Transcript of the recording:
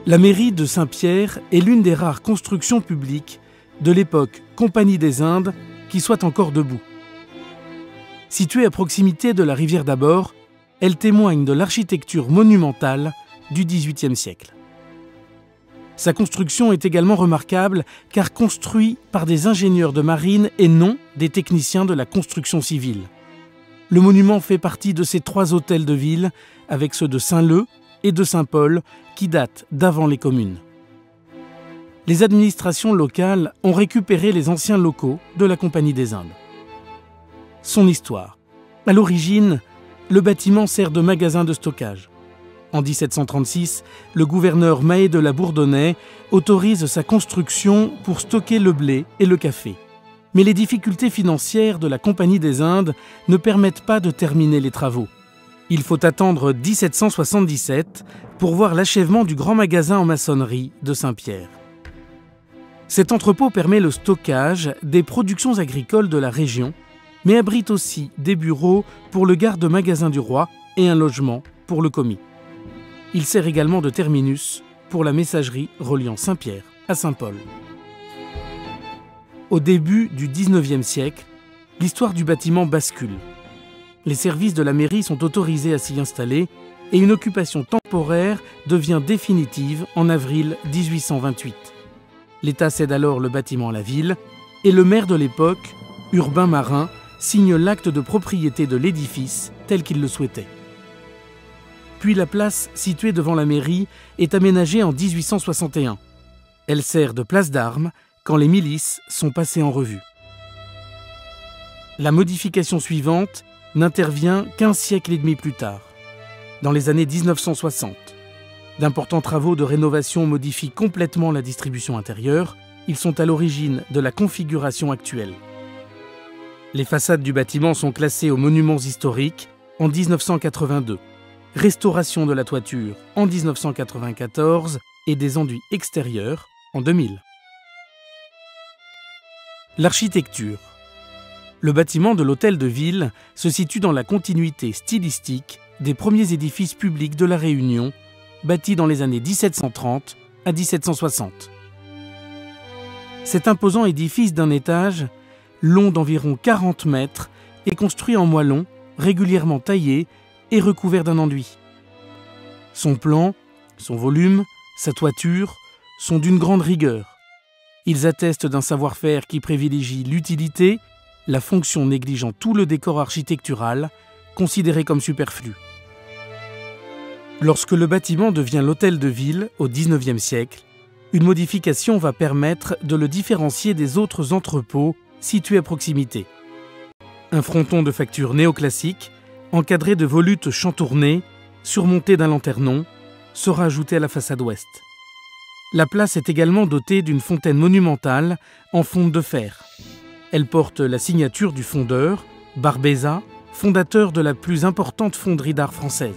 La mairie de Saint-Pierre est l'une des rares constructions publiques de l'époque Compagnie des Indes qui soit encore debout. Située à proximité de la rivière d'Abord, elle témoigne de l'architecture monumentale du XVIIIe siècle. Sa construction est également remarquable car construite par des ingénieurs de marine et non des techniciens de la construction civile. Le monument fait partie de ces trois hôtels de ville avec ceux de Saint-Leu et de Saint-Paul qui datent d'avant les communes. Les administrations locales ont récupéré les anciens locaux de la Compagnie des Indes. Son histoire. À l'origine, le bâtiment sert de magasin de stockage. En 1736, le gouverneur Mahé de la Bourdonnais autorise sa construction pour stocker le blé et le café. Mais les difficultés financières de la Compagnie des Indes ne permettent pas de terminer les travaux. Il faut attendre 1777 pour voir l'achèvement du grand magasin en maçonnerie de Saint-Pierre. Cet entrepôt permet le stockage des productions agricoles de la région, mais abrite aussi des bureaux pour le garde-magasin du roi et un logement pour le commis. Il sert également de terminus pour la messagerie reliant Saint-Pierre à Saint-Paul. Au début du XIXe siècle, l'histoire du bâtiment bascule. Les services de la mairie sont autorisés à s'y installer et une occupation temporaire devient définitive en avril 1828. L'État cède alors le bâtiment à la ville et le maire de l'époque, Urbain Marin, signe l'acte de propriété de l'édifice tel qu'il le souhaitait. Puis la place située devant la mairie est aménagée en 1861. Elle sert de place d'armes quand les milices sont passées en revue. La modification suivante n'intervient qu'un siècle et demi plus tard, dans les années 1960. D'importants travaux de rénovation modifient complètement la distribution intérieure. Ils sont à l'origine de la configuration actuelle. Les façades du bâtiment sont classées aux monuments historiques en 1982. Restauration de la toiture en 1994 et des enduits extérieurs en 2000. L'architecture. Le bâtiment de l'hôtel de ville se situe dans la continuité stylistique des premiers édifices publics de la Réunion, bâtis dans les années 1730 à 1760. Cet imposant édifice d'un étage, long d'environ 40 mètres, est construit en moellon, régulièrement taillé et recouvert d'un enduit. Son plan, son volume, sa toiture sont d'une grande rigueur. Ils attestent d'un savoir-faire qui privilégie l'utilité, la fonction négligeant tout le décor architectural, considéré comme superflu. Lorsque le bâtiment devient l'hôtel de ville au XIXe siècle, une modification va permettre de le différencier des autres entrepôts situés à proximité. Un fronton de facture néoclassique, encadré de volutes chantournées, surmonté d'un lanternon, sera ajouté à la façade ouest. La place est également dotée d'une fontaine monumentale en fonte de fer. Elle porte la signature du fondeur, Barbeza, fondateur de la plus importante fonderie d'art française.